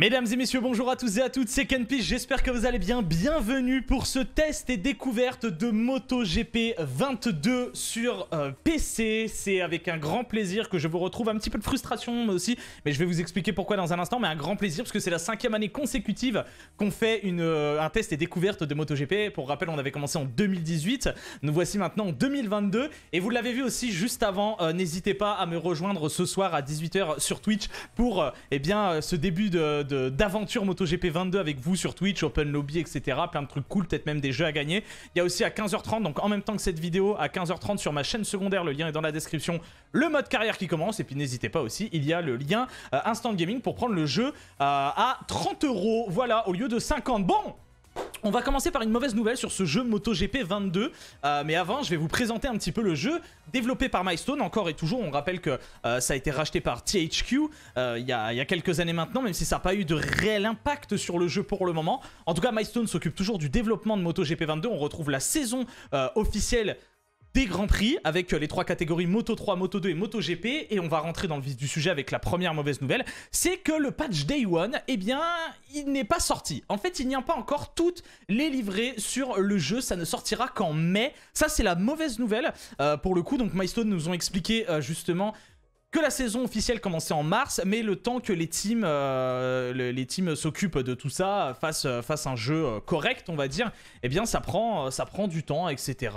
Mesdames et messieurs, bonjour à tous et à toutes, c'est Kenpich, j'espère que vous allez bien. Bienvenue pour ce test et découverte de MotoGP 22 sur PC. C'est avec un grand plaisir que je vous retrouve, un petit peu de frustration aussi, mais je vais vous expliquer pourquoi dans un instant, mais un grand plaisir parce que c'est la 5e année consécutive qu'on fait un test et découverte de MotoGP. Pour rappel, on avait commencé en 2018, nous voici maintenant en 2022 et vous l'avez vu aussi juste avant, n'hésitez pas à me rejoindre ce soir à 18 h sur Twitch pour ce début d'aventure MotoGP 22 avec vous sur Twitch, Open Lobby, etc. Plein de trucs cool, peut-être même des jeux à gagner. Il y a aussi à 15 h 30, donc en même temps que cette vidéo, à 15 h 30 sur ma chaîne secondaire, le lien est dans la description, le mode carrière qui commence. Et puis n'hésitez pas aussi, il y a le lien Instant Gaming pour prendre le jeu à 30 €, voilà, au lieu de 50. Bon, on va commencer par une mauvaise nouvelle sur ce jeu MotoGP 22, mais avant je vais vous présenter un petit peu le jeu développé par Milestone, encore et toujours. On rappelle que ça a été racheté par THQ il y a quelques années maintenant, même si ça n'a pas eu de réel impact sur le jeu pour le moment. En tout cas, Milestone s'occupe toujours du développement de MotoGP 22, on retrouve la saison officielle des Grands Prix avec les 3 catégories Moto 3, Moto 2 et MotoGP. Et on va rentrer dans le vif du sujet avec la première mauvaise nouvelle, c'est que le patch Day One, eh bien, il n'est pas sorti. En fait, il n'y a pas encore toutes les livrées sur le jeu, ça ne sortira qu'en mai. Ça, c'est la mauvaise nouvelle pour le coup. Donc Milestone nous ont expliqué justement que la saison officielle commençait en mars, mais le temps que les teams s'occupent de tout ça, fassent un jeu correct, on va dire, eh bien ça prend du temps, etc.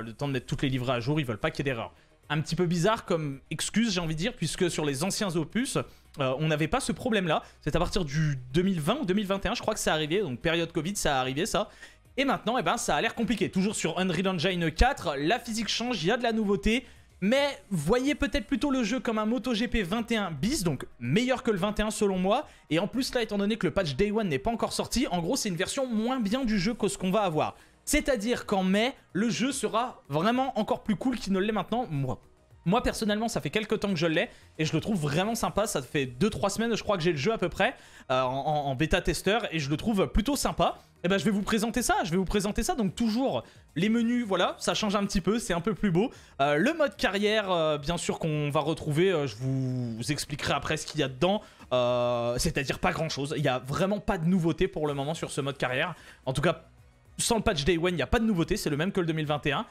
Le temps de mettre toutes les livrées à jour, ils veulent pas qu'il y ait d'erreur. Un petit peu bizarre comme excuse, j'ai envie de dire, puisque sur les anciens opus, on n'avait pas ce problème-là. C'est à partir du 2020 ou 2021, je crois que c'est arrivé, donc période Covid, ça a arrivé ça. Et maintenant, eh ben, ça a l'air compliqué. Toujours sur Unreal Engine 4, la physique change, il y a de la nouveauté. Mais voyez peut-être plutôt le jeu comme un MotoGP 21 bis, donc meilleur que le 21 selon moi. Et en plus là, étant donné que le patch Day One n'est pas encore sorti, en gros c'est une version moins bien du jeu que ce qu'on va avoir. C'est-à-dire qu'en mai, le jeu sera vraiment encore plus cool qu'il ne l'est maintenant. Moi personnellement, ça fait quelques temps que je l'ai et je le trouve vraiment sympa. Ça fait 2-3 semaines, je crois que j'ai le jeu à peu près en bêta-testeur et je le trouve plutôt sympa. Et ben je vais vous présenter ça, donc toujours les menus, voilà, ça change un petit peu, c'est un peu plus beau. Le mode carrière, bien sûr qu'on va retrouver, je vous expliquerai après ce qu'il y a dedans. C'est-à-dire pas grand-chose, il n'y a vraiment pas de nouveauté pour le moment sur ce mode carrière. En tout cas, sans le patch Day One, il n'y a pas de nouveauté, c'est le même que le 2021.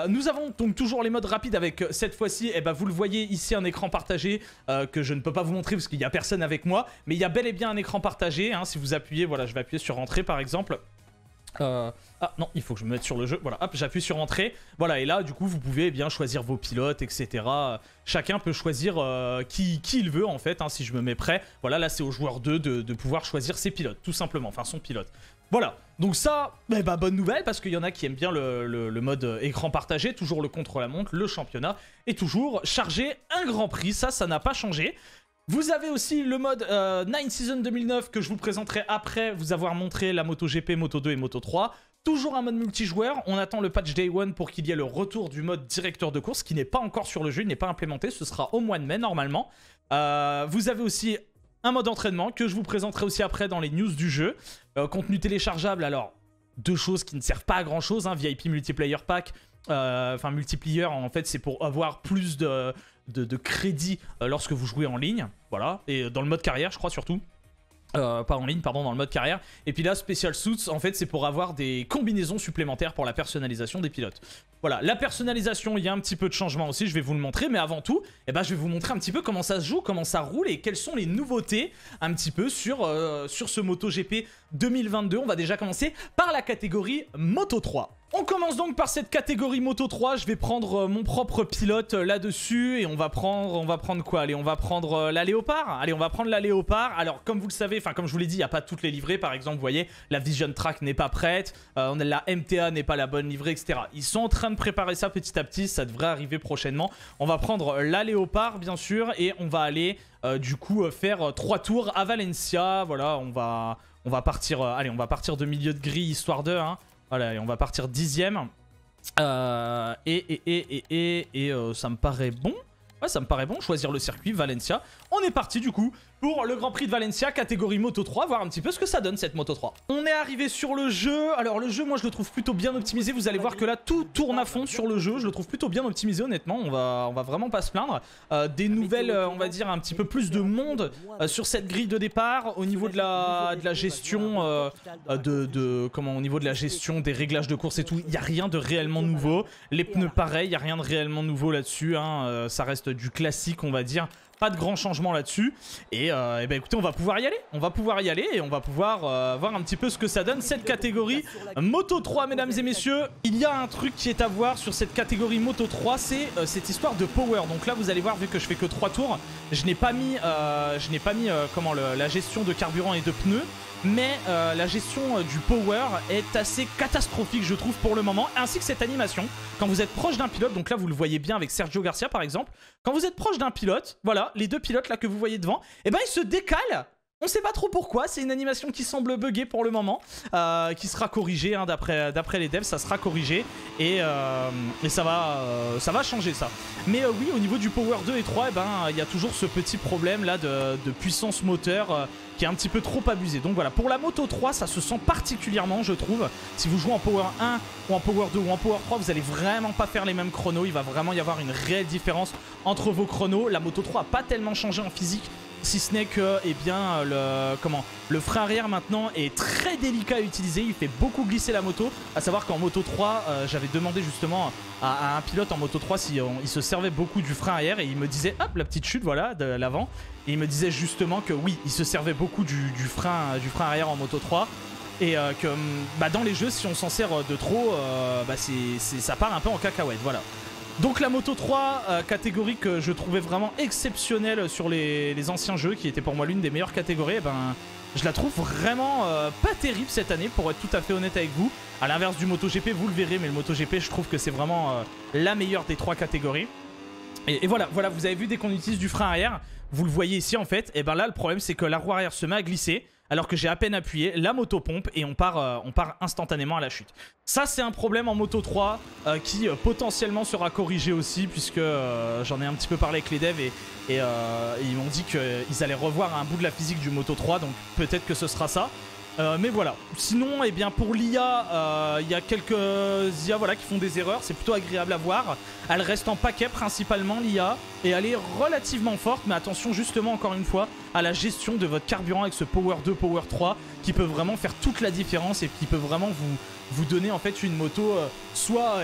Nous avons donc toujours les modes rapides avec cette fois-ci, vous le voyez ici, un écran partagé que je ne peux pas vous montrer parce qu'il n'y a personne avec moi, mais il y a bel et bien un écran partagé, hein, si vous appuyez, voilà, je vais appuyer sur entrée par exemple. Ah non, il faut que je me mette sur le jeu, voilà, hop, j'appuie sur entrée, voilà, et là du coup vous pouvez bien choisir vos pilotes, etc. Chacun peut choisir qui il veut en fait, hein, si je me mets prêt. Voilà, là c'est au joueur 2 de pouvoir choisir ses pilotes, tout simplement, enfin son pilote. Voilà, donc ça, bonne nouvelle parce qu'il y en a qui aiment bien le mode écran partagé, toujours le contre-la-montre, le championnat, et toujours charger un Grand Prix, ça n'a pas changé. Vous avez aussi le mode 9 Season 2009 que je vous présenterai après vous avoir montré la MotoGP, Moto 2 et Moto 3. Toujours un mode multijoueur, on attend le patch Day One pour qu'il y ait le retour du mode directeur de course qui n'est pas encore sur le jeu, il n'est pas implémenté, ce sera au mois de mai normalement. Vous avez aussi un mode entraînement que je vous présenterai aussi après dans les news du jeu. Contenu téléchargeable, alors deux choses qui ne servent pas à grand chose, hein, VIP Multiplayer Pack, multiplayer en fait c'est pour avoir plus de crédit lorsque vous jouez en ligne, voilà, et dans le mode carrière je crois surtout. Pas en ligne, pardon, dans le mode carrière. Et puis là, Special Suits, en fait, c'est pour avoir des combinaisons supplémentaires pour la personnalisation des pilotes. Voilà, la personnalisation, il y a un petit peu de changement aussi, je vais vous le montrer. Mais avant tout, je vais vous montrer un petit peu comment ça se joue, comment ça roule et quelles sont les nouveautés un petit peu sur ce MotoGP 2022. On va déjà commencer par la catégorie Moto 3. On commence donc par cette catégorie Moto 3, je vais prendre mon propre pilote là-dessus et on va prendre quoi? Allez, on va prendre la Léopard. Allez, on va prendre la Léopard. Alors, comme vous le savez, comme je vous l'ai dit, il n'y a pas toutes les livrées. Par exemple, vous voyez, la Vision Track n'est pas prête, la MTA n'est pas la bonne livrée, etc. Ils sont en train de préparer ça petit à petit, ça devrait arriver prochainement. On va prendre la Léopard, bien sûr, et on va aller, du coup, faire 3 tours à Valencia. Voilà, on va partir, allez, on va partir de milieu de grille, histoire de, hein. Voilà, et on va partir 10e. Ça me paraît bon. Ouais, ça me paraît bon. Choisir le circuit, Valencia. On est parti du coup pour le Grand Prix de Valencia, catégorie Moto 3, voir un petit peu ce que ça donne cette Moto 3. On est arrivé sur le jeu. Alors le jeu, moi je le trouve plutôt bien optimisé. Vous allez voir que là tout tourne à fond sur le jeu. Je le trouve plutôt bien optimisé honnêtement. On va vraiment pas se plaindre. Des nouvelles, on va dire un petit peu plus de monde sur cette grille de départ. Au niveau de la gestion, au niveau de la gestion des réglages de course et tout, il n'y a rien de réellement nouveau. Les pneus pareil, il n'y a rien de réellement nouveau là-dessus. Hein. Ça reste du classique on va dire. Pas de grands changements là-dessus. Et ben écoutez, on va pouvoir y aller. On va pouvoir y aller et on va pouvoir voir un petit peu ce que ça donne. Cette catégorie Moto 3, mesdames et messieurs. Il y a un truc qui est à voir sur cette catégorie Moto 3, c'est cette histoire de power. Donc là, vous allez voir, vu que je fais que 3 tours, je n'ai pas mis, la gestion de carburant et de pneus. Mais la gestion du power est assez catastrophique je trouve pour le moment, ainsi que cette animation. Quand vous êtes proche d'un pilote, donc là vous le voyez bien avec Sergio Garcia par exemple, quand vous êtes proche d'un pilote, voilà, les deux pilotes là que vous voyez devant, et ben ils se décalent. On sait pas trop pourquoi, c'est une animation qui semble bugger pour le moment, qui sera corrigée hein, d'après les devs, ça sera corrigé et ça va changer ça. Mais oui, au niveau du Power 2 et 3, il y a toujours ce petit problème là de puissance moteur qui est un petit peu trop abusé. Donc voilà, pour la Moto 3, ça se sent particulièrement, je trouve. Si vous jouez en Power 1 ou en Power 2 ou en Power 3, vous allez vraiment pas faire les mêmes chronos. Il va vraiment y avoir une réelle différence entre vos chronos. La Moto 3 a pas tellement changé en physique. Si ce n'est que le frein arrière maintenant est très délicat à utiliser, il fait beaucoup glisser la moto. À savoir qu'en Moto 3, j'avais demandé justement à un pilote en Moto 3 si il se servait beaucoup du frein arrière et il me disait, hop, la petite chute voilà de l'avant. Et il me disait justement que oui, il se servait beaucoup du frein arrière en Moto 3. Et que dans les jeux, si on s'en sert de trop, ça part un peu en cacahuète, voilà. Donc la Moto 3, catégorie que je trouvais vraiment exceptionnelle sur les anciens jeux, qui était pour moi l'une des meilleures catégories, je la trouve vraiment pas terrible cette année, pour être tout à fait honnête avec vous. À l'inverse du MotoGP, vous le verrez, mais le MotoGP, je trouve que c'est vraiment la meilleure des 3 catégories. Et voilà, vous avez vu, dès qu'on utilise du frein arrière, vous le voyez ici en fait, et là le problème c'est que la roue arrière se met à glisser, alors que j'ai à peine appuyé, la moto pompe et on part instantanément à la chute. Ça c'est un problème en Moto 3 qui potentiellement sera corrigé aussi, puisque j'en ai un petit peu parlé avec les devs et ils m'ont dit qu'ils allaient revoir un bout de la physique du Moto 3, donc peut-être que ce sera ça. Mais voilà, sinon pour l'IA, il y a quelques IA qui font des erreurs, c'est plutôt agréable à voir. Elle reste en paquet principalement l'IA, et elle est relativement forte, mais attention justement encore une fois à la gestion de votre carburant avec ce Power 2, Power 3, qui peut vraiment faire toute la différence et qui peut vraiment vous donner en fait une moto soit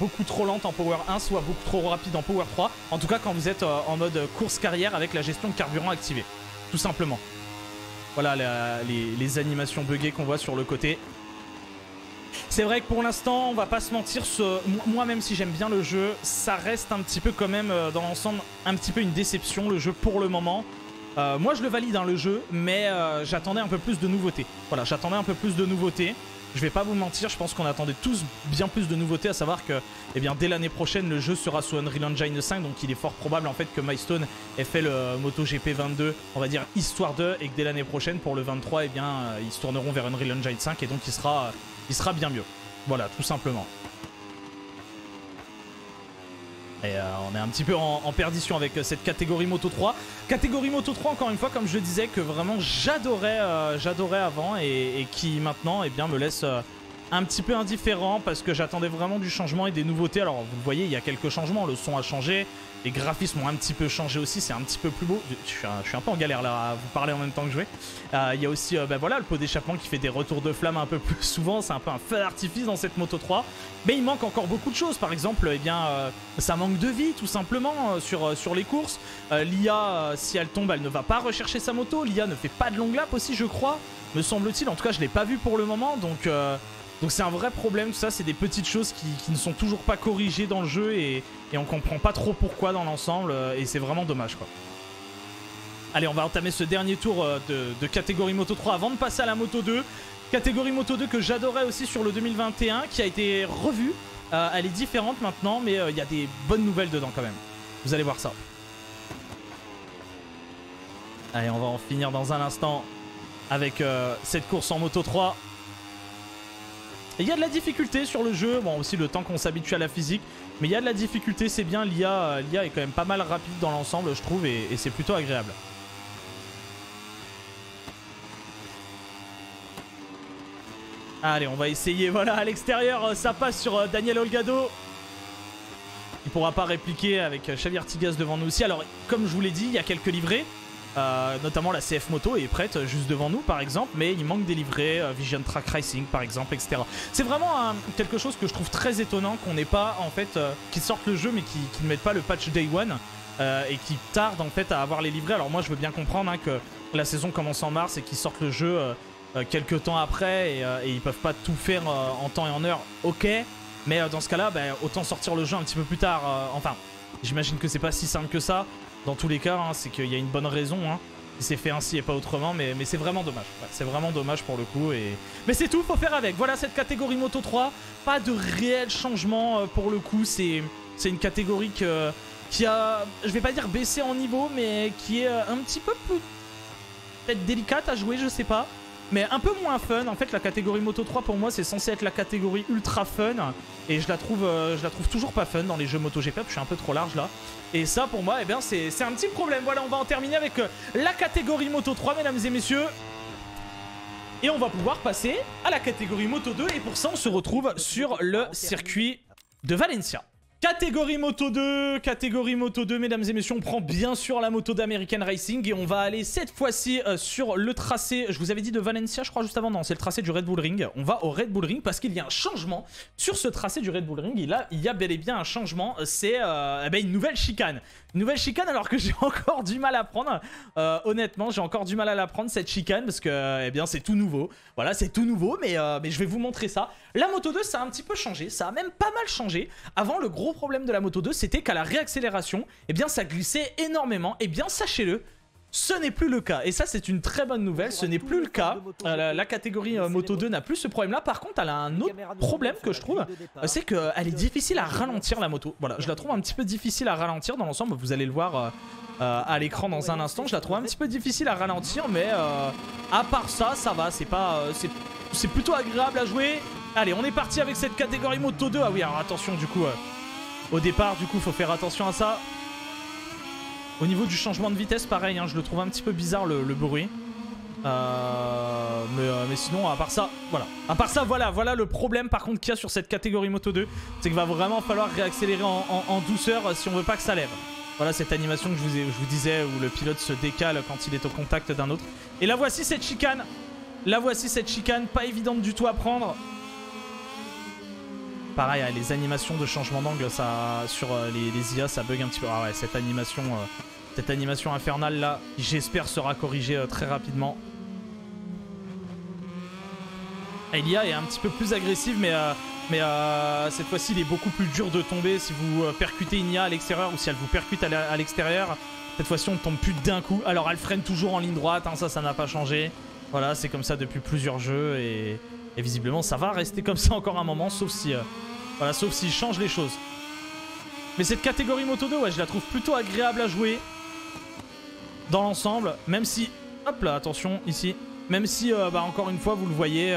beaucoup trop lente en Power 1, soit beaucoup trop rapide en Power 3, en tout cas quand vous êtes en mode course carrière avec la gestion de carburant activée, tout simplement. Voilà les animations buggées qu'on voit sur le côté. C'est vrai que pour l'instant, on va pas se mentir, moi même si j'aime bien le jeu, ça reste un petit peu quand même dans l'ensemble un petit peu une déception le jeu pour le moment. Moi je le valide le jeu, mais j'attendais un peu plus de nouveautés. Voilà, j'attendais un peu plus de nouveautés. Je vais pas vous mentir, je pense qu'on attendait tous bien plus de nouveautés, à savoir que dès l'année prochaine, le jeu sera sous Unreal Engine 5, donc il est fort probable en fait que Milestone ait fait le MotoGP 22, on va dire histoire de, et que dès l'année prochaine, pour le 23, ils se tourneront vers Unreal Engine 5, et donc il sera bien mieux. Voilà, tout simplement. Et on est un petit peu en perdition avec cette catégorie Moto 3. Catégorie Moto 3, encore une fois, comme je le disais, que vraiment j'adorais avant et qui maintenant me laisse un petit peu indifférent parce que j'attendais vraiment du changement et des nouveautés. Alors vous le voyez, il y a quelques changements, le son a changé, les graphismes ont un petit peu changé aussi, c'est un petit peu plus beau. Je suis un peu en galère là à vous parler en même temps que jouer. Il y a aussi le pot d'échappement qui fait des retours de flamme un peu plus souvent, c'est un peu un feu d'artifice dans cette Moto 3. Mais il manque encore beaucoup de choses, par exemple ça manque de vie tout simplement sur les courses. L'IA, si elle tombe, elle ne va pas rechercher sa moto, l'IA ne fait pas de long lap aussi je crois, me semble-t-il, en tout cas je l'ai pas vu pour le moment, donc c'est un vrai problème, tout ça, c'est des petites choses qui ne sont toujours pas corrigées dans le jeu et on comprend pas trop pourquoi dans l'ensemble et c'est vraiment dommage quoi. Allez, on va entamer ce dernier tour de catégorie Moto 3 avant de passer à la Moto 2. Catégorie Moto 2 que j'adorais aussi sur le 2021, qui a été revue. Elle est différente maintenant, mais il y a des bonnes nouvelles dedans quand même. Vous allez voir ça. Allez, on va en finir dans un instant avec cette course en Moto 3. Il y a de la difficulté sur le jeu, bon aussi le temps qu'on s'habitue à la physique, mais il y a de la difficulté, c'est bien, l'IA est quand même pas mal rapide dans l'ensemble je trouve et c'est plutôt agréable. Allez, on va essayer. Voilà, à l'extérieur, ça passe sur Daniel Olgado. Il pourra pas répliquer avec Xavier Artigas devant nous aussi. Alors, comme je vous l'ai dit, il y a quelques livrets. Notamment la CF Moto est prête juste devant nous par exemple, mais il manque des livrets, Vision Track Racing par exemple, etc. C'est vraiment quelque chose que je trouve très étonnant qu'on n'ait pas en fait, qu'ils sortent le jeu mais qu'ils ne mettent pas le patch Day One et qui tardent en fait à avoir les livrets. Alors moi je veux bien comprendre hein, que la saison commence en mars et qu'ils sortent le jeu quelques temps après et ils peuvent pas tout faire en temps et en heure, ok, mais dans ce cas là autant sortir le jeu un petit peu plus tard, enfin j'imagine que c'est pas si simple que ça. Dans tous les cas, hein, c'est qu'il y a une bonne raison. Hein. C'est fait ainsi et pas autrement, mais c'est vraiment dommage. Ouais, c'est vraiment dommage pour le coup. Mais c'est tout, faut faire avec. Voilà cette catégorie Moto 3. Pas de réel changement pour le coup. C'est une catégorie qui a, je vais pas dire baissé en niveau, mais qui est un petit peu plus peut-être délicate à jouer, je sais pas. Mais un peu moins fun. En fait, la catégorie Moto 3 pour moi, c'est censé être la catégorie ultra fun. Et je la trouve toujours pas fun dans les jeux MotoGP. Je suis un peu trop large là. Et ça, pour moi, eh bien, c'est un petit problème. Voilà, on va en terminer avec la catégorie Moto 3, mesdames et messieurs. Et on va pouvoir passer à la catégorie Moto 2. Et pour ça, on se retrouve sur le circuit de Valencia. Catégorie Moto 2, mesdames et messieurs, on prend bien sûr la moto d'American Racing et on va aller cette fois-ci sur le tracé, je vous avais dit de Valencia je crois juste avant, non c'est le tracé du Red Bull Ring, on va au Red Bull Ring parce qu'il y a un changement sur ce tracé du Red Bull Ring, il y a bel et bien un changement, c'est une nouvelle chicane. Une nouvelle chicane alors que j'ai encore du mal à prendre, honnêtement j'ai encore du mal à la prendre cette chicane parce que eh bien c'est tout nouveau, voilà c'est tout nouveau mais je vais vous montrer ça. La Moto 2 ça a un petit peu changé, ça a même pas mal changé. Avant le gros problème de la Moto 2 c'était qu'à la réaccélération eh bien ça glissait énormément, et bien sachez-le, ce n'est plus le cas. Et ça c'est une très bonne nouvelle, ce n'est plus le cas. La catégorie Moto 2 n'a plus ce problème là. Par contre elle a un autre problème que je trouve, c'est qu'elle est difficile à ralentir la moto. Voilà, je la trouve un petit peu difficile à ralentir dans l'ensemble, vous allez le voir à l'écran dans un instant. Je la trouve un petit peu difficile à ralentir, mais à part ça, ça va, c'est plutôt agréable à jouer. Allez, on est parti avec cette catégorie Moto 2. Ah oui, alors attention du coup, au départ du coup faut faire attention à ça. Au niveau du changement de vitesse, pareil, hein, je le trouve un petit peu bizarre le bruit. Mais sinon, à part ça, voilà. À part ça, voilà le problème par contre qu'il y a sur cette catégorie Moto 2. C'est qu'il va vraiment falloir réaccélérer en douceur si on veut pas que ça lève. Voilà cette animation que je vous disais où le pilote se décale quand il est au contact d'un autre. Et là voici cette chicane. Là voici cette chicane, pas évidente du tout à prendre. Pareil, les animations de changement d'angle, ça sur les IA, ça bug un petit peu. Ah ouais, cette animation infernale là, j'espère sera corrigée très rapidement. L'IA est un petit peu plus agressive, mais cette fois-ci, il est beaucoup plus dur de tomber si vous percutez une IA à l'extérieur ou si elle vous percute à l'extérieur. Cette fois-ci, on ne tombe plus d'un coup. Alors, elle freine toujours en ligne droite, hein, ça n'a pas changé. Voilà, c'est comme ça depuis plusieurs jeux et visiblement, ça va rester comme ça encore un moment, sauf si s'il change les choses. Mais cette catégorie Moto 2, ouais, je la trouve plutôt agréable à jouer dans l'ensemble, même si, hop là, attention, ici, même si, encore une fois, vous le voyez,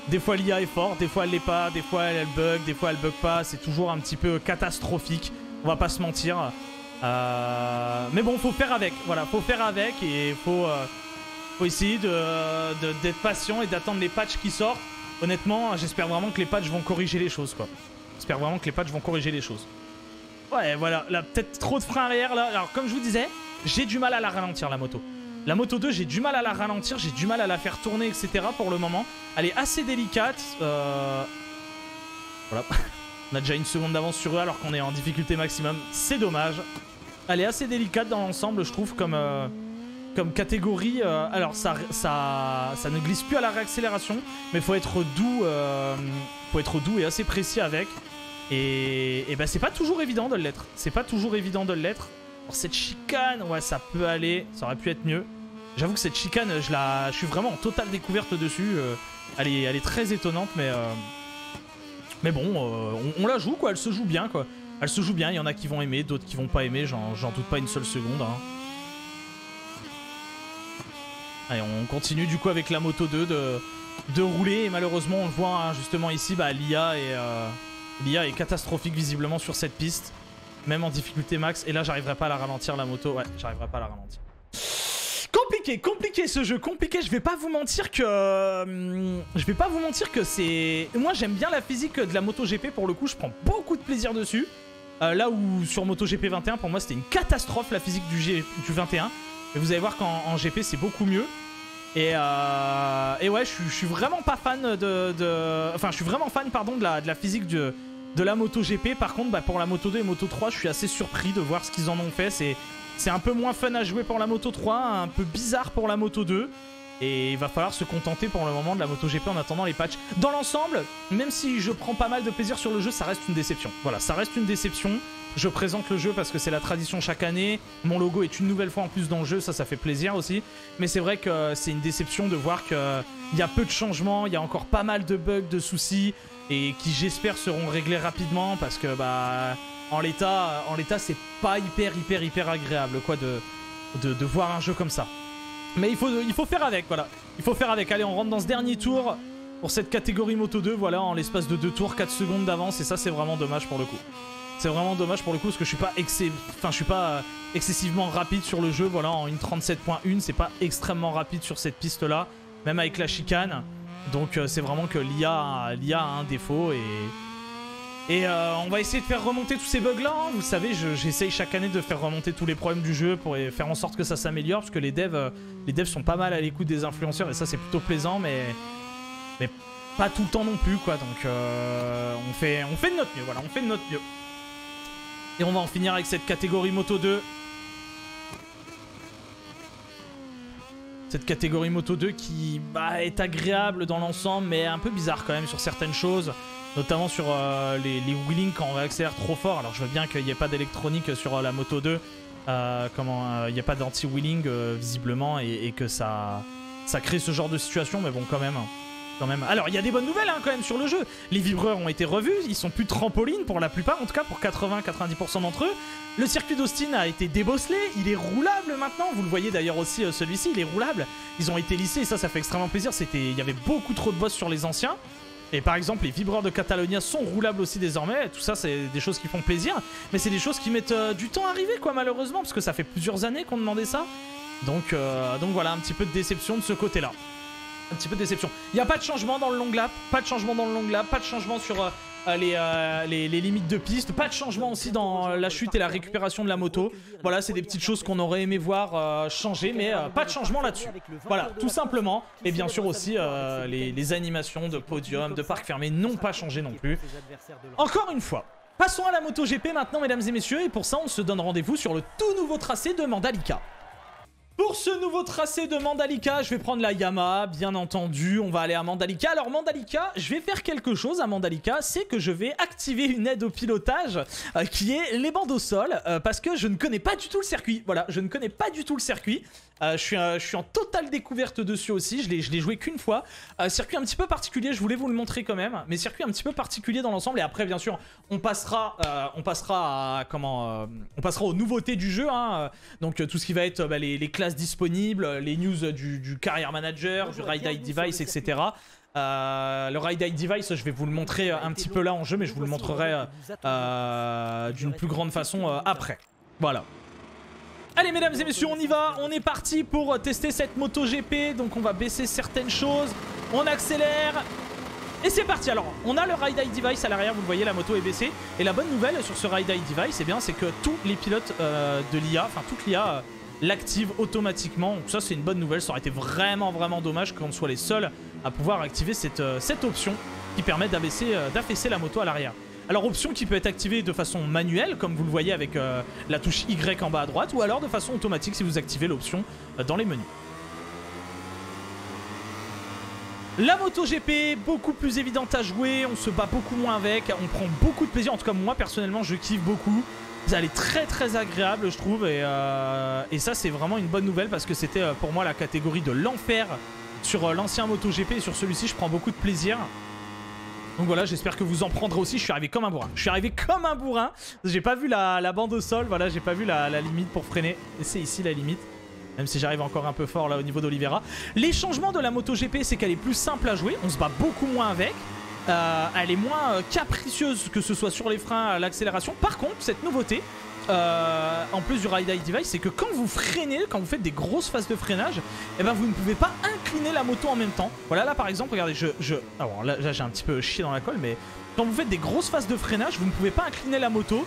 des fois l'IA est forte, des fois elle l'est pas, des fois elle bug, des fois elle bug pas, c'est toujours un petit peu catastrophique, on va pas se mentir. Mais bon, faut faire avec, voilà, faut faire avec et faut essayer d'être patient et d'attendre les patchs qui sortent. Honnêtement, j'espère vraiment que les patchs vont corriger les choses, quoi. J'espère vraiment que les patchs vont corriger les choses. Ouais, voilà, là, peut-être trop de frein arrière, là. Alors, comme je vous disais, j'ai du mal à la ralentir, la moto. La Moto 2, j'ai du mal à la ralentir, j'ai du mal à la faire tourner, etc. pour le moment. Elle est assez délicate. Voilà. On a déjà une seconde d'avance sur eux alors qu'on est en difficulté maximum. C'est dommage. Elle est assez délicate dans l'ensemble, je trouve, comme catégorie. Alors, ça ne glisse plus à la réaccélération, mais il faut être doux et assez précis avec. Et ben, c'est pas toujours évident de l'être. C'est pas toujours évident de l'être. Alors, cette chicane, ouais, ça peut aller. Ça aurait pu être mieux. J'avoue que cette chicane, je suis vraiment en totale découverte dessus. Elle est très étonnante, mais bon, on la joue, quoi. Elle se joue bien, quoi. Elle se joue bien. Il y en a qui vont aimer, d'autres qui vont pas aimer. J'en doute pas une seule seconde. Hein. Allez, on continue du coup avec la Moto 2 de rouler. Et malheureusement, on le voit hein, justement ici, l'IA est catastrophique visiblement sur cette piste. Même en difficulté max. Et là, j'arriverai pas à la ralentir, la moto. Ouais, j'arriverai pas à la ralentir. Compliqué ce jeu, compliqué. Je vais pas vous mentir que c'est... Moi j'aime bien la physique de la MotoGP pour le coup, je prends beaucoup de plaisir dessus. Là où sur MotoGP 21 pour moi c'était une catastrophe la physique du 21. Et vous allez voir qu'en GP c'est beaucoup mieux. Et ouais, je suis vraiment pas fan Enfin je suis vraiment fan pardon de la physique de la MotoGP. Par contre pour la Moto 2 et Moto 3 je suis assez surpris de voir ce qu'ils en ont fait. C'est un peu moins fun à jouer pour la Moto 3, un peu bizarre pour la Moto 2. Et il va falloir se contenter pour le moment de la MotoGP en attendant les patchs. Dans l'ensemble, même si je prends pas mal de plaisir sur le jeu, ça reste une déception. Voilà, ça reste une déception. Je présente le jeu parce que c'est la tradition chaque année. Mon logo est une nouvelle fois en plus dans le jeu, ça fait plaisir aussi. Mais c'est vrai que c'est une déception de voir qu'il y a peu de changements, il y a encore pas mal de bugs, de soucis. Et qui j'espère seront réglés rapidement parce que bah... En l'état, c'est pas hyper agréable quoi de voir un jeu comme ça. Mais il faut faire avec, voilà. Il faut faire avec. Allez, on rentre dans ce dernier tour pour cette catégorie Moto 2, voilà, en l'espace de 2 tours, 4 secondes d'avance. Et ça, c'est vraiment dommage pour le coup. C'est vraiment dommage pour le coup parce que je suis pas excessivement rapide sur le jeu. Voilà, en 1.37.1, c'est pas extrêmement rapide sur cette piste-là, même avec la chicane. Donc c'est vraiment que l'IA a un défaut et on va essayer de faire remonter tous ces bugs-là. Hein. Vous savez, j'essaye chaque année de faire remonter tous les problèmes du jeu pour faire en sorte que ça s'améliore. Parce que les devs sont pas mal à l'écoute des influenceurs. Et ça, c'est plutôt plaisant. Mais pas tout le temps non plus, quoi. Donc, on fait de notre mieux. Voilà, on fait de notre mieux. Et on va en finir avec cette catégorie Moto 2. Cette catégorie Moto 2 qui est agréable dans l'ensemble. Mais un peu bizarre quand même sur certaines choses. Notamment sur les wheelings quand on accélère trop fort. Alors je veux bien qu'il n'y ait pas d'électronique sur la Moto 2. Il n'y a pas d'anti-wheeling visiblement et que ça crée ce genre de situation. Mais bon quand même. Alors il y a des bonnes nouvelles hein, quand même sur le jeu. Les vibreurs ont été revus. Ils sont plus trampolines pour la plupart. En tout cas pour 80-90% d'entre eux. Le circuit d'Austin a été débosselé. Il est roulable maintenant. Vous le voyez d'ailleurs aussi celui-ci. Il est roulable. Ils ont été lissés et ça fait extrêmement plaisir. Il y avait beaucoup trop de boss sur les anciens. Et par exemple, les vibreurs de Catalonia sont roulables aussi désormais. Tout ça, c'est des choses qui font plaisir. Mais c'est des choses qui mettent du temps à arriver, quoi, malheureusement. Parce que ça fait plusieurs années qu'on demandait ça. Donc voilà, un petit peu de déception de ce côté-là. Un petit peu de déception. Il n'y a pas de changement dans le long lap. Pas de changement dans le long lap. Pas de changement sur les limites de piste. Pas de changement aussi dans la chute et la récupération de la moto. Voilà, c'est des petites choses qu'on aurait aimé voir changer. Mais pas de changement là-dessus. Voilà, tout simplement. Et bien sûr aussi, les animations de podium, de parc fermé n'ont pas changé non plus. Encore une fois. Passons à la MotoGP maintenant, mesdames et messieurs. Et pour ça, on se donne rendez-vous sur le tout nouveau tracé de Mandalika. Pour ce nouveau tracé de Mandalika, je vais prendre la Yamaha, bien entendu, on va aller à Mandalika. Alors Mandalika, je vais faire quelque chose à Mandalika, c'est que je vais activer une aide au pilotage qui est les bandes au sol, parce que je ne connais pas du tout le circuit. Voilà, je ne connais pas du tout le circuit. Je suis en totale découverte dessus aussi, je l'ai joué qu'une fois. Circuit un petit peu particulier, je voulais vous le montrer quand même, mais circuit un petit peu particulier dans l'ensemble. Et après, bien sûr, on passera aux nouveautés du jeu, hein. Donc tout ce qui va être les classes disponibles, les news du Career Manager, du Ride Eye Device, etc. Le Ride Eye Device, je vais vous le montrer un petit peu là en jeu, mais je vous le montrerai d'une plus grande façon après. Voilà. Allez mesdames et messieurs, on y va, on est parti pour tester cette MotoGP. Donc on va baisser certaines choses, on accélère et c'est parti. Alors on a le Ride Eye Device à l'arrière, vous le voyez, la moto est baissée. Et la bonne nouvelle sur ce Ride Eye Device, eh bien, c'est que tous les pilotes de l'IA, enfin toute l'IA l'active automatiquement. Donc ça c'est une bonne nouvelle, ça aurait été vraiment dommage qu'on soit les seuls à pouvoir activer cette option qui permet d'affaisser la moto à l'arrière. Alors option qui peut être activée de façon manuelle, comme vous le voyez avec la touche Y en bas à droite, ou alors de façon automatique si vous activez l'option dans les menus. La MotoGP, beaucoup plus évidente à jouer, on se bat beaucoup moins avec, on prend beaucoup de plaisir, en tout cas moi personnellement je kiffe beaucoup. Elle est très agréable je trouve et ça c'est vraiment une bonne nouvelle parce que c'était pour moi la catégorie de l'enfer sur l'ancien MotoGP et sur celui-ci je prends beaucoup de plaisir. Donc voilà, j'espère que vous en prendrez aussi. Je suis arrivé comme un bourrin. J'ai pas vu la bande au sol. Voilà, j'ai pas vu la limite pour freiner. Et c'est ici la limite. Même si j'arrive encore un peu fort là au niveau d'Oliveira. Les changements de la MotoGP, c'est qu'elle est plus simple à jouer. On se bat beaucoup moins avec. Elle est moins capricieuse que ce soit sur les freins, l'accélération. Par contre, cette nouveauté, en plus du Ride Eye Device, c'est que quand vous freinez, quand vous faites des grosses phases de freinage, eh ben vous ne pouvez pas incliner la moto en même temps. Voilà, là par exemple, regardez, alors là j'ai un petit peu chié dans la colle, mais quand vous faites des grosses phases de freinage, vous ne pouvez pas incliner la moto.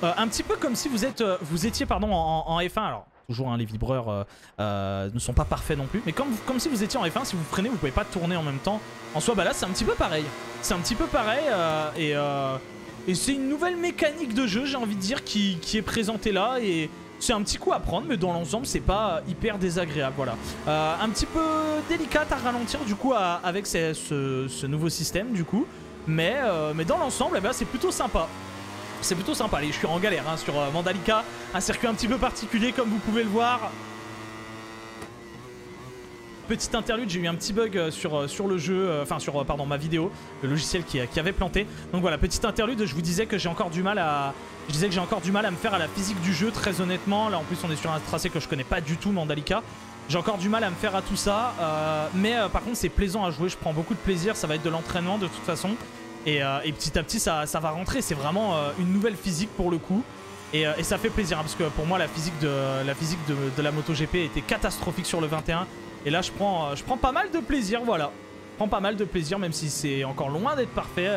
Un petit peu comme si vous étiez pardon, en F1. Alors, toujours, hein, les vibreurs ne sont pas parfaits non plus. Mais comme si vous étiez en F1, si vous freinez, vous ne pouvez pas tourner en même temps. En soi, bah là, c'est un petit peu pareil. C'est un petit peu pareil. Et c'est une nouvelle mécanique de jeu, j'ai envie de dire, qui est présentée là. Et c'est un petit coup à prendre, mais dans l'ensemble, c'est pas hyper désagréable. Voilà. Un petit peu délicate à ralentir, du coup, avec ce nouveau système, du coup. Mais dans l'ensemble, eh ben, c'est plutôt sympa. C'est plutôt sympa. Allez, je suis en galère hein, sur Mandalika. Un circuit un petit peu particulier, comme vous pouvez le voir. Petite interlude, j'ai eu un petit bug sur le jeu, enfin sur pardon, ma vidéo, le logiciel qui avait planté. Donc voilà, petite interlude, je vous disais que j'ai encore du mal à... Je disais que j'ai encore du mal à me faire à la physique du jeu, très honnêtement. Là en plus on est sur un tracé que je connais pas du tout, Mandalika. J'ai encore du mal à me faire à tout ça, mais par contre c'est plaisant à jouer, je prends beaucoup de plaisir, ça va être de l'entraînement de toute façon. Et petit à petit ça va rentrer, c'est vraiment une nouvelle physique pour le coup. Et ça fait plaisir, hein, parce que pour moi la physique de la MotoGP était catastrophique sur le 21. Et là je prends pas mal de plaisir, voilà. Je prends pas mal de plaisir, même si c'est encore loin d'être parfait.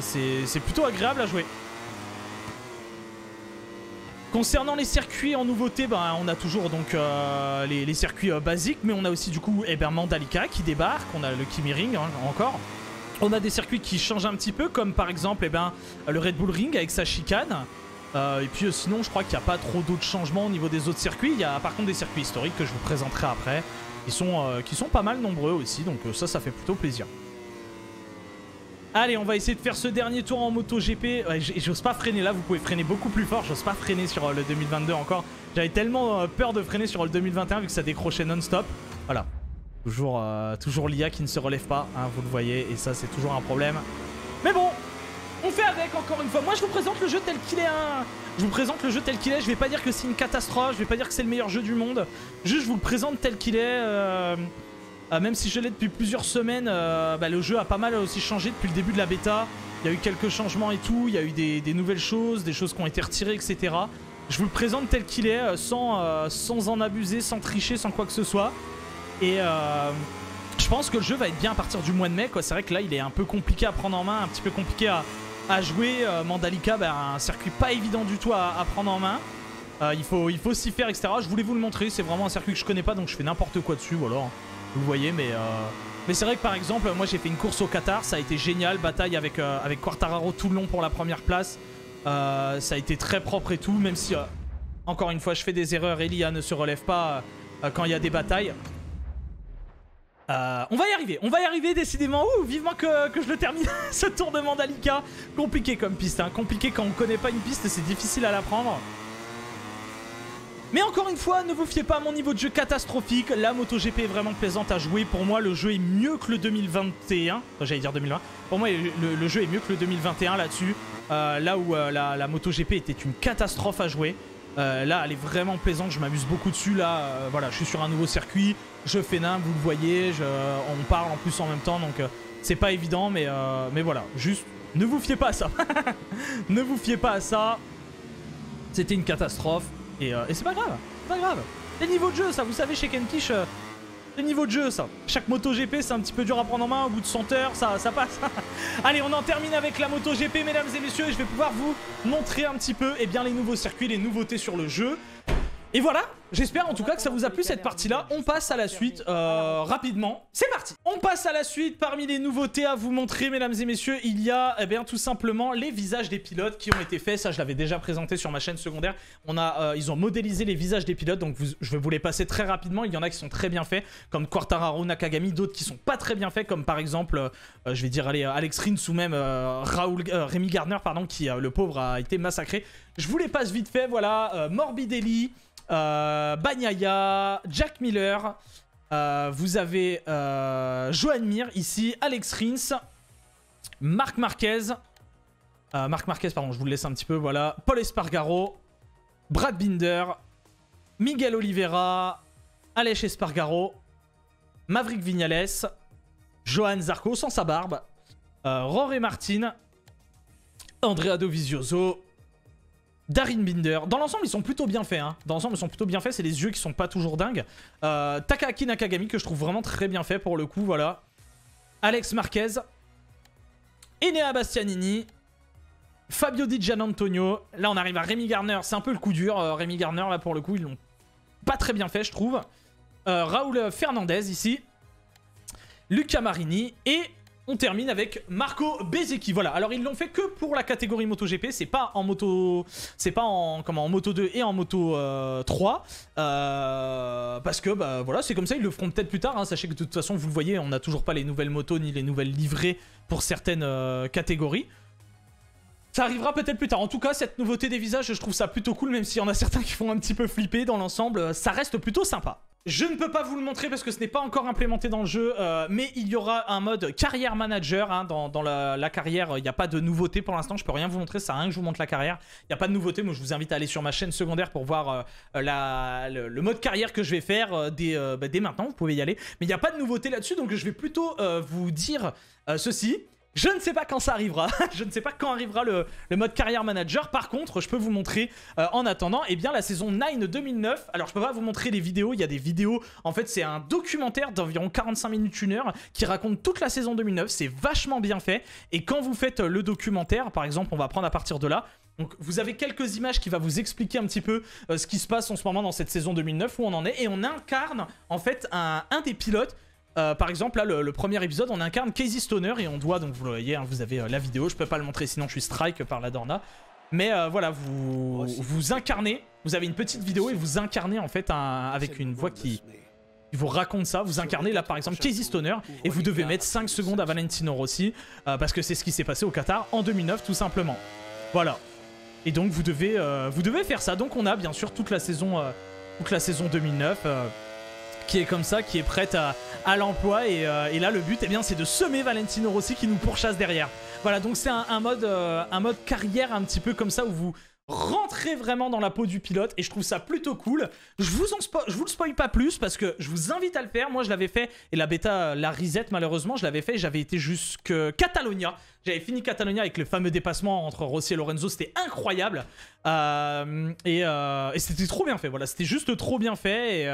C'est plutôt agréable à jouer. Concernant les circuits en nouveauté, ben, on a toujours donc les circuits basiques, mais on a aussi du coup Mandalika qui débarque, on a le Kimi Ring hein, encore. On a des circuits qui changent un petit peu, comme par exemple le Red Bull Ring avec sa chicane. Et puis sinon, je crois qu'il n'y a pas trop d'autres changements au niveau des autres circuits. Il y a par contre des circuits historiques que je vous présenterai après, qui sont pas mal nombreux aussi, donc ça fait plutôt plaisir. Allez, on va essayer de faire ce dernier tour en MotoGP. J'ose pas freiner là, vous pouvez freiner beaucoup plus fort. J'ose pas freiner sur le 2022 encore. J'avais tellement peur de freiner sur le 2021 vu que ça décrochait non-stop. Voilà. Toujours l'IA qui ne se relève pas, hein, vous le voyez, et ça c'est toujours un problème. Mais bon, on fait avec encore une fois. Moi je vous présente le jeu tel qu'il est. Hein. Je vous présente le jeu tel qu'il est. Je vais pas dire que c'est une catastrophe, je vais pas dire que c'est le meilleur jeu du monde. Juste je vous le présente tel qu'il est. Même si je l'ai depuis plusieurs semaines, le jeu a pas mal aussi changé depuis le début de la bêta. Il y a eu quelques changements et tout, il y a eu des nouvelles choses, des choses qui ont été retirées, etc. Je vous le présente tel qu'il est, sans en abuser, sans tricher, sans quoi que ce soit. Et je pense que le jeu va être bien à partir du mois de mai, quoi. C'est vrai que là, il est un peu compliqué à prendre en main, un petit peu compliqué à jouer. Mandalika, un circuit pas évident du tout à prendre en main. Il faut s'y faire, etc. Je voulais vous le montrer, c'est vraiment un circuit que je connais pas, donc je fais n'importe quoi dessus, voilà. Vous le voyez, mais c'est vrai que par exemple, moi j'ai fait une course au Qatar, ça a été génial, bataille avec Quartararo tout le long pour la première place. Ça a été très propre et tout, même si, encore une fois, je fais des erreurs et l'IA ne se relève pas quand il y a des batailles. On va y arriver décidément. Ouh, vivement que je le termine ce tour de Mandalika. Compliqué comme piste, hein. Compliqué quand on connaît pas une piste, c'est difficile à l'apprendre. Mais encore une fois, ne vous fiez pas à mon niveau de jeu catastrophique. La MotoGP est vraiment plaisante à jouer. Pour moi, le jeu est mieux que le 2021. J'allais dire 2020. Pour moi, le jeu est mieux que le 2021 là-dessus. Là où la MotoGP était une catastrophe à jouer. Là, elle est vraiment plaisante. Je m'amuse beaucoup dessus. Là, voilà, je suis sur un nouveau circuit. Je fais nimble, vous le voyez. On parle en plus en même temps. Donc, c'est pas évident. Mais voilà, juste, ne vous fiez pas à ça. Ne vous fiez pas à ça. C'était une catastrophe. Et c'est pas grave, c'est pas grave. C'est le niveau de jeu, ça, vous savez, chez Kenkish, c'est le niveau de jeu, ça. Chaque MotoGP, c'est un petit peu dur à prendre en main, au bout de 100 heures, ça passe. Allez, on en termine avec la MotoGP, mesdames et messieurs, et je vais pouvoir vous montrer un petit peu les nouveaux circuits, les nouveautés sur le jeu. Et voilà, j'espère en tout cas que ça vous a plu cette partie-là. On passe à la suite rapidement. C'est parti. On passe à la suite. Parmi les nouveautés à vous montrer, mesdames et messieurs, il y a tout simplement les visages des pilotes qui ont été faits. Ça, je l'avais déjà présenté sur ma chaîne secondaire. Ils ont modélisé les visages des pilotes, donc je vais vous les passer très rapidement. Il y en a qui sont très bien faits, comme Quartararo, Nakagami, d'autres qui sont pas très bien faits, comme par exemple, je vais dire, Alex Rins ou même Rémi Gardner, pardon, qui, le pauvre, a été massacré. Je vous les passe vite fait, voilà. Morbidelli, Bagnaia, Jack Miller, vous avez Joan Mir ici, Alex Rins, Marc Marquez, pardon, je vous le laisse un petit peu, voilà, Paul Espargaro, Brad Binder, Miguel Oliveira, Aleix Espargaro, Maverick Viñales, Johan Zarco sans sa barbe, Jorge Martin, Andrea Dovizioso, Darin Binder. Dans l'ensemble, ils sont plutôt bien faits. Hein. Dans l'ensemble, ils sont plutôt bien faits. C'est les yeux qui sont pas toujours dingues. Takaaki Nakagami, que je trouve vraiment très bien fait pour le coup. Voilà. Alex Marquez. Enea Bastianini. Fabio Di Gianantonio. Là, on arrive à Rémi Garner. C'est un peu le coup dur. Rémi Garner, là, pour le coup, ils l'ont pas très bien fait, je trouve. Raoul Fernandez, ici. Luca Marini. Et on termine avec Marco Bezzecchi. Voilà. Alors, ils l'ont fait que pour la catégorie MotoGP. C'est pas en moto... C'est pas en moto 2 et en moto 3. Parce que, bah, voilà, c'est comme ça. Ils le feront peut-être plus tard. Hein. Sachez que de toute façon, vous le voyez, on n'a toujours pas les nouvelles motos ni les nouvelles livrées pour certaines catégories. Ça arrivera peut-être plus tard. En tout cas, cette nouveauté des visages, je trouve ça plutôt cool, même s'il y en a certains qui font un petit peu flipper. Dans l'ensemble, ça reste plutôt sympa. Je ne peux pas vous le montrer parce que ce n'est pas encore implémenté dans le jeu, mais il y aura un mode carrière manager. Hein, dans la carrière, il n'y a pas de nouveauté pour l'instant. Je peux rien vous montrer, ça sert à rien que je vous montre la carrière. Il n'y a pas de nouveauté. Moi, je vous invite à aller sur ma chaîne secondaire pour voir le mode carrière que je vais faire dès maintenant. Vous pouvez y aller. Mais il n'y a pas de nouveauté là-dessus, donc je vais plutôt vous dire ceci. Je ne sais pas quand ça arrivera, je ne sais pas quand arrivera le mode carrière manager. Par contre, je peux vous montrer en attendant, eh bien la saison 9 2009. Alors je peux pas vous montrer les vidéos, il y a des vidéos, en fait c'est un documentaire d'environ 45 minutes, 1 heure qui raconte toute la saison 2009, c'est vachement bien fait. Et quand vous faites le documentaire, par exemple, on va prendre à partir de là. Donc vous avez quelques images qui va vous expliquer un petit peu ce qui se passe en ce moment dans cette saison 2009, où on en est. Et on incarne en fait un des pilotes. Par exemple, là, le premier épisode, on incarne Casey Stoner et on doit, donc vous le voyez, hein, vous avez la vidéo, je peux pas le montrer sinon je suis strike par la Dorna. Mais voilà, vous incarnez, vous avez une petite vidéo et vous incarnez en fait avec une voix qui vous raconte ça. Vous incarnez là par exemple Casey Stoner et vous devez mettre 5 secondes à Valentino Rossi parce que c'est ce qui s'est passé au Qatar en 2009 tout simplement. Voilà. Et donc vous devez faire ça. Donc on a bien sûr toute la saison 2009. Qui est comme ça, qui est prête à l'emploi. Et là, le but, eh bien, c'est de semer Valentino Rossi qui nous pourchasse derrière. Voilà, donc c'est un mode carrière un petit peu comme ça où vous rentrez vraiment dans la peau du pilote. Et je trouve ça plutôt cool. Je vous le spoil pas plus parce que je vous invite à le faire. Moi, je l'avais fait et la bêta, la reset, malheureusement, je l'avais fait. J'avais été jusque Catalonia. J'avais fini Catalonia avec le fameux dépassement entre Rossi et Lorenzo. C'était incroyable. Et c'était trop bien fait. Voilà, c'était juste trop bien fait.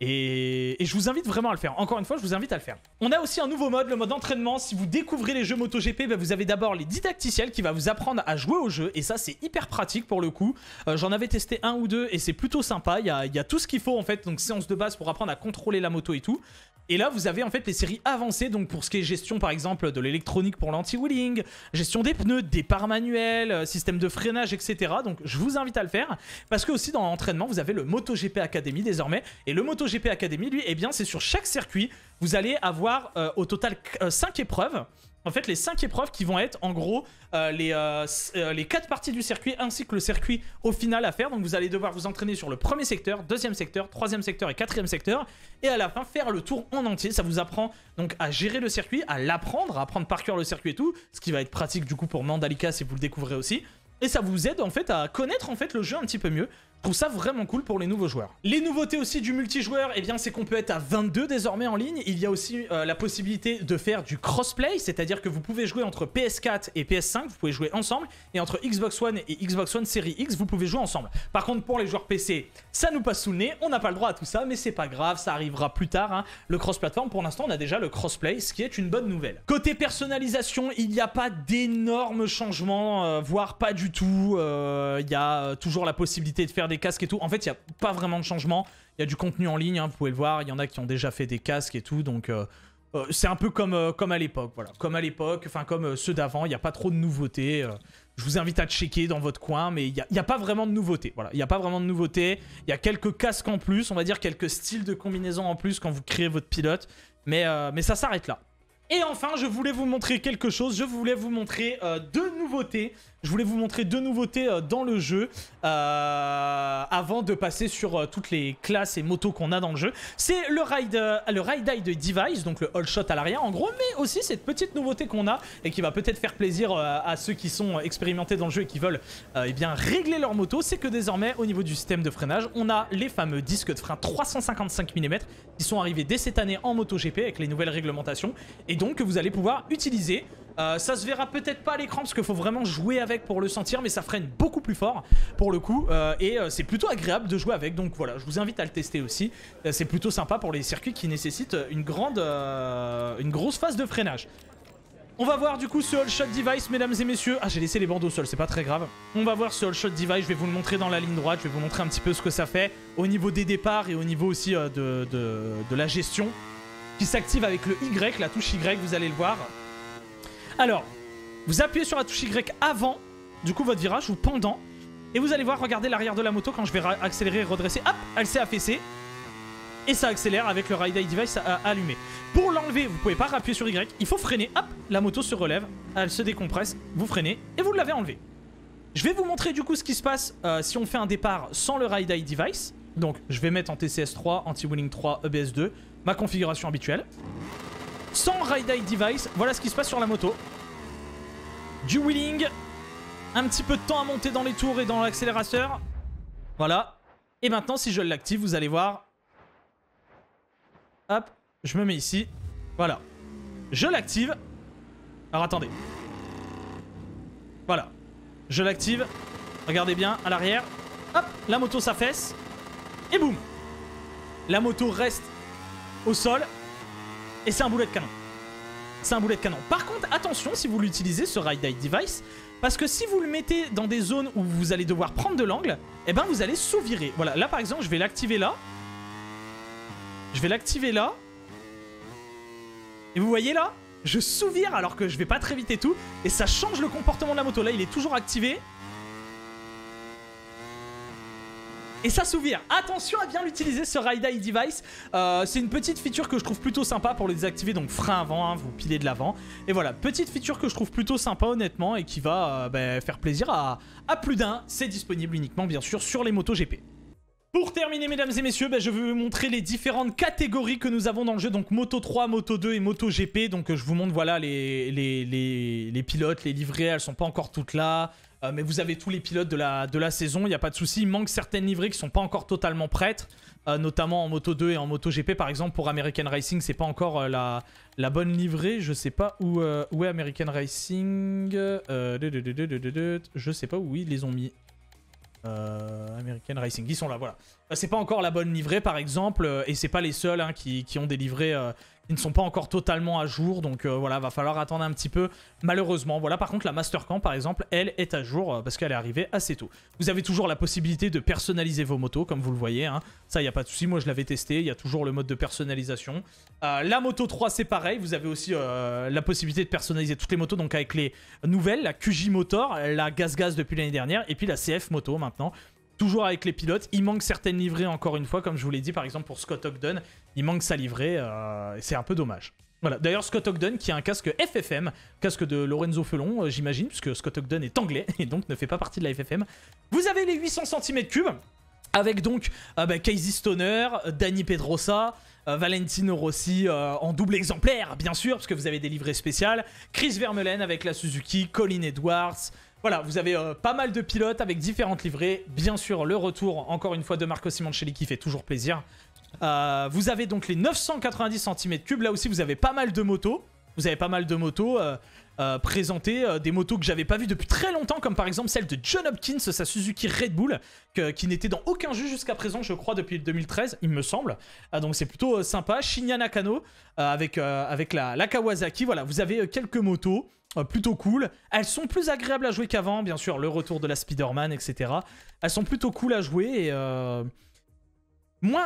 Et je vous invite vraiment à le faire. Encore une fois, je vous invite à le faire. On a aussi un nouveau mode, le mode entraînement. Si vous découvrez les jeux MotoGP, bah vous avez d'abord les didacticiels qui va vous apprendre à jouer au jeu. Et ça, c'est hyper pratique pour le coup. J'en avais testé 1 ou 2 et c'est plutôt sympa. Il y a tout ce qu'il faut en fait. Donc séance de base pour apprendre à contrôler la moto et tout. Et là, vous avez en fait les séries avancées, donc pour ce qui est gestion par exemple de l'électronique pour l'anti-wheeling, gestion des pneus, départ manuel, système de freinage, etc. Donc je vous invite à le faire, parce que aussi dans l'entraînement, vous avez le MotoGP Academy désormais. Et le MotoGP Academy, lui, eh bien c'est sur chaque circuit, vous allez avoir au total 5 épreuves. En fait, les 5 épreuves qui vont être en gros les 4 parties du circuit ainsi que le circuit au final à faire. Donc vous allez devoir vous entraîner sur le premier secteur, deuxième secteur, troisième secteur et quatrième secteur. Et à la fin, faire le tour en entier. Ça vous apprend donc à gérer le circuit, à l'apprendre, à apprendre par cœur le circuit et tout. Ce qui va être pratique du coup pour Mandalika si vous le découvrez aussi. Et ça vous aide en fait à connaître en fait le jeu un petit peu mieux. Je trouve ça vraiment cool pour les nouveaux joueurs. Les nouveautés aussi du multijoueur, eh bien c'est qu'on peut être à 22 désormais en ligne. Il y a aussi la possibilité de faire du crossplay, c'est-à-dire que vous pouvez jouer entre PS4 et PS5, vous pouvez jouer ensemble, et entre Xbox One et Xbox One Series X, vous pouvez jouer ensemble. Par contre, pour les joueurs PC, ça nous passe sous le nez, on n'a pas le droit à tout ça, mais c'est pas grave, ça arrivera plus tard. Hein. Le cross-platform, pour l'instant, on a déjà le crossplay, ce qui est une bonne nouvelle. Côté personnalisation, il n'y a pas d'énormes changements, voire pas du tout. Il y a toujours la possibilité de faire des casques et tout. En fait, il n'y a pas vraiment de changement. Il y a du contenu en ligne, hein, vous pouvez le voir. Il y en a qui ont déjà fait des casques et tout. Donc, c'est un peu comme à l'époque. Voilà. Comme à l'époque, enfin comme ceux d'avant. Il n'y a pas trop de nouveautés. Je vous invite à checker dans votre coin. Mais il n'y a pas vraiment de nouveautés. Voilà. Il n'y a pas vraiment de nouveautés. Il y a quelques casques en plus. On va dire quelques styles de combinaison en plus quand vous créez votre pilote. Mais ça s'arrête là. Et enfin, je voulais vous montrer quelque chose. Je voulais vous montrer deux nouveautés. Je voulais vous montrer deux nouveautés dans le jeu avant de passer sur toutes les classes et motos qu'on a dans le jeu. C'est le Ride Eye Device, donc le All Shot à l'arrière en gros, mais aussi cette petite nouveauté qu'on a et qui va peut-être faire plaisir à ceux qui sont expérimentés dans le jeu et qui veulent eh bien régler leur moto. C'est que désormais, au niveau du système de freinage, on a les fameux disques de frein 355 mm qui sont arrivés dès cette année en MotoGP avec les nouvelles réglementations. Et donc, vous allez pouvoir utiliser Ça se verra peut-être pas à l'écran parce qu'il faut vraiment jouer avec pour le sentir, mais ça freine beaucoup plus fort pour le coup. Et c'est plutôt agréable de jouer avec. Donc voilà, je vous invite à le tester aussi. C'est plutôt sympa pour les circuits qui nécessitent une grosse phase de freinage. On va voir du coup ce All Shot Device, mesdames et messieurs. Ah, j'ai laissé les bandes au sol, c'est pas très grave. On va voir ce All Shot Device, je vais vous le montrer dans la ligne droite. Je vais vous montrer un petit peu ce que ça fait au niveau des départs et au niveau aussi de la gestion qui s'active avec le Y, la touche Y, vous allez le voir. Alors, vous appuyez sur la touche Y avant, du coup, votre virage ou pendant. Et vous allez voir, regardez l'arrière de la moto quand je vais accélérer et redresser. Hop, elle s'est affaissée. Et ça accélère avec le Ride Eye Device allumé. Pour l'enlever, vous pouvez pas appuyer sur Y. Il faut freiner. Hop, la moto se relève. Elle se décompresse. Vous freinez et vous l'avez enlevé. Je vais vous montrer du coup ce qui se passe si on fait un départ sans le Ride Eye Device. Donc, je vais mettre en TCS 3, Anti-Wheeling 3, EBS 2. Ma configuration habituelle. Sans Ride Eye Device, voilà ce qui se passe sur la moto. Du wheeling. Un petit peu de temps à monter dans les tours et dans l'accélérateur. Voilà. Et maintenant, si je l'active, vous allez voir... Hop, je me mets ici. Voilà. Je l'active. Alors attendez. Voilà. Je l'active. Regardez bien à l'arrière. Hop, la moto s'affaisse. Et boum. La moto reste au sol. Et c'est un boulet de canon. C'est un boulet de canon. Par contre, attention si vous l'utilisez, ce Ride Eye Device. Parce que si vous le mettez dans des zones où vous allez devoir prendre de l'angle, eh ben vous allez sous-virer. Voilà, là par exemple, je vais l'activer là. Je vais l'activer là. Et vous voyez là, je sous-vire alors que je vais pas très vite et tout. Et ça change le comportement de la moto. Là, il est toujours activé. Et ça sous-vire. Attention à bien l'utiliser, ce Ride Eye Device. C'est une petite feature que je trouve plutôt sympa pour le désactiver. Donc frein avant, hein, vous pilez de l'avant. Et voilà, petite feature que je trouve plutôt sympa honnêtement. Et qui va faire plaisir à plus d'un. C'est disponible uniquement bien sûr sur les motos GP. Pour terminer, mesdames et messieurs, je vais vous montrer les différentes catégories que nous avons dans le jeu. Donc Moto 3, Moto 2 et Moto GP. Donc je vous montre voilà les pilotes, les livrées, elles sont pas encore toutes là. Mais vous avez tous les pilotes de la saison, il n'y a pas de souci. Il manque certaines livrées qui sont pas encore totalement prêtes. Notamment en Moto 2 et en Moto GP. Par exemple, pour American Racing, c'est pas encore la bonne livrée. Je sais pas où est American Racing. Je sais pas où ils les ont mis. American Racing, ils sont là, voilà. C'est pas encore la bonne livrée par exemple, et c'est pas les seuls hein, qui ont des livrées qui ne sont pas encore totalement à jour, donc voilà, va falloir attendre un petit peu, malheureusement. Voilà, par contre la Mastercam par exemple, elle est à jour parce qu'elle est arrivée assez tôt. Vous avez toujours la possibilité de personnaliser vos motos, comme vous le voyez, hein. Ça y a pas de souci, moi je l'avais testé, il y a toujours le mode de personnalisation. La Moto 3 c'est pareil, vous avez aussi la possibilité de personnaliser toutes les motos, donc avec les nouvelles, la QJ Motor, la Gaz depuis l'année dernière, et puis la CF Moto maintenant. Toujours avec les pilotes, il manque certaines livrées encore une fois, comme je vous l'ai dit par exemple pour Scott Ogden, il manque sa livrée, c'est un peu dommage. Voilà, d'ailleurs Scott Ogden qui a un casque FFM, casque de Lorenzo Felon j'imagine, puisque Scott Ogden est anglais et donc ne fait pas partie de la FFM. Vous avez les 800 cm3, avec donc Casey Stoner, Dani Pedrosa, Valentino Rossi en double exemplaire bien sûr, parce que vous avez des livrées spéciales, Chris Vermeulen avec la Suzuki, Colin Edwards... Voilà, vous avez pas mal de pilotes avec différentes livrées. Bien sûr, le retour, encore une fois, de Marco Simoncelli qui fait toujours plaisir. Vous avez donc les 990 cm3. Là aussi, vous avez pas mal de motos. Vous avez pas mal de motos présentées. Des motos que j'avais pas vues depuis très longtemps, comme par exemple celle de John Hopkins, sa Suzuki Red Bull, qui n'était dans aucun jeu jusqu'à présent, je crois, depuis 2013, il me semble. Donc c'est plutôt sympa. Shinya Nakano avec la Kawasaki. Voilà, vous avez quelques motos. Plutôt cool. Elles sont plus agréables à jouer qu'avant, bien sûr, le retour de la Spider-Man, etc. Elles sont plutôt cool à jouer et moins...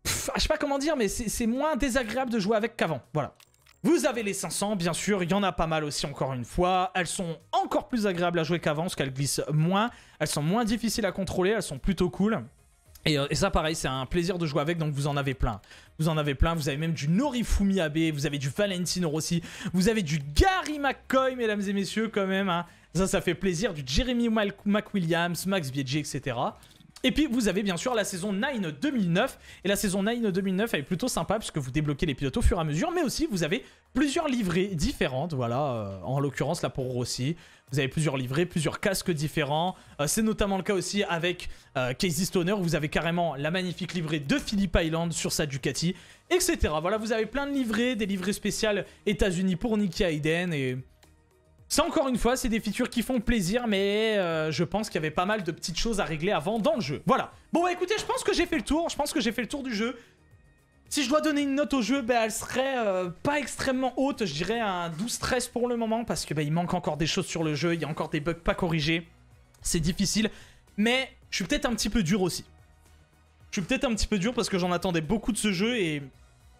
je sais pas comment dire, mais c'est moins désagréable de jouer avec qu'avant. Voilà. Vous avez les 500, bien sûr, il y en a pas mal aussi, encore une fois. Elles sont encore plus agréables à jouer qu'avant, parce qu'elles glissent moins. Elles sont moins difficiles à contrôler, elles sont plutôt cool. Et ça, pareil, c'est un plaisir de jouer avec, donc vous en avez plein. Vous en avez plein, vous avez même du Norifumi Abe, vous avez du Valentino Rossi, vous avez du Gary McCoy, mesdames et messieurs, quand même. Hein. Ça fait plaisir. Du Jeremy McWilliams, Max Biaggi, etc. Et puis vous avez bien sûr la saison 9 2009. Et la saison 9 2009 elle est plutôt sympa puisque vous débloquez les pilotes au fur et à mesure. Mais aussi vous avez plusieurs livrées différentes. Voilà, en l'occurrence là pour Rossi. Vous avez plusieurs livrées, plusieurs casques différents. C'est notamment le cas aussi avec Casey Stoner. Où vous avez carrément la magnifique livrée de Phillip Island sur sa Ducati, etc. Voilà, vous avez plein de livrées, des livrées spéciales États-Unis pour Nicky Hayden. Et ça, encore une fois, c'est des features qui font plaisir, mais je pense qu'il y avait pas mal de petites choses à régler avant dans le jeu. Voilà. Bon, bah, écoutez, je pense que j'ai fait le tour. Je pense que j'ai fait le tour du jeu. Si je dois donner une note au jeu, bah, elle serait pas extrêmement haute. Je dirais un 12-13 pour le moment, parce que bah, il manque encore des choses sur le jeu. Il y a encore des bugs pas corrigés. C'est difficile. Mais je suis peut-être un petit peu dur aussi. Je suis peut-être un petit peu dur parce que j'en attendais beaucoup de ce jeu et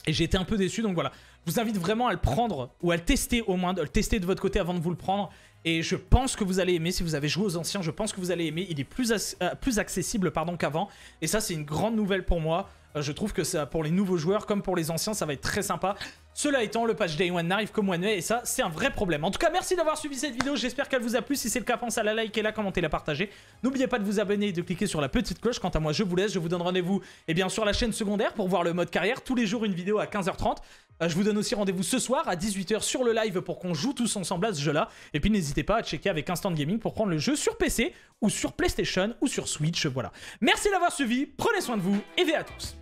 j'ai été un peu déçu. Donc voilà, je vous invite vraiment à le prendre ou à le tester au moins, de le tester de votre côté avant de vous le prendre. Et je pense que vous allez aimer, si vous avez joué aux anciens, je pense que vous allez aimer. Il est plus accessible qu'avant. Et ça, c'est une grande nouvelle pour moi. Je trouve que ça, pour les nouveaux joueurs comme pour les anciens, ça va être très sympa. Cela étant, le patch Day 1 n'arrive qu'au mois de mai et ça, c'est un vrai problème. En tout cas, merci d'avoir suivi cette vidéo. J'espère qu'elle vous a plu. Si c'est le cas, pensez à la liker, la commenter, la partager. N'oubliez pas de vous abonner et de cliquer sur la petite cloche. Quant à moi, je vous laisse. Je vous donne rendez-vous sur la chaîne secondaire pour voir le mode carrière. Tous les jours, une vidéo à 15h30. Je vous donne aussi rendez-vous ce soir à 18h sur le live pour qu'on joue tous ensemble à ce jeu-là. Et puis, n'hésitez pas à checker avec Instant Gaming pour prendre le jeu sur PC ou sur PlayStation ou sur Switch. Voilà. Merci d'avoir suivi. Prenez soin de vous et V à tous.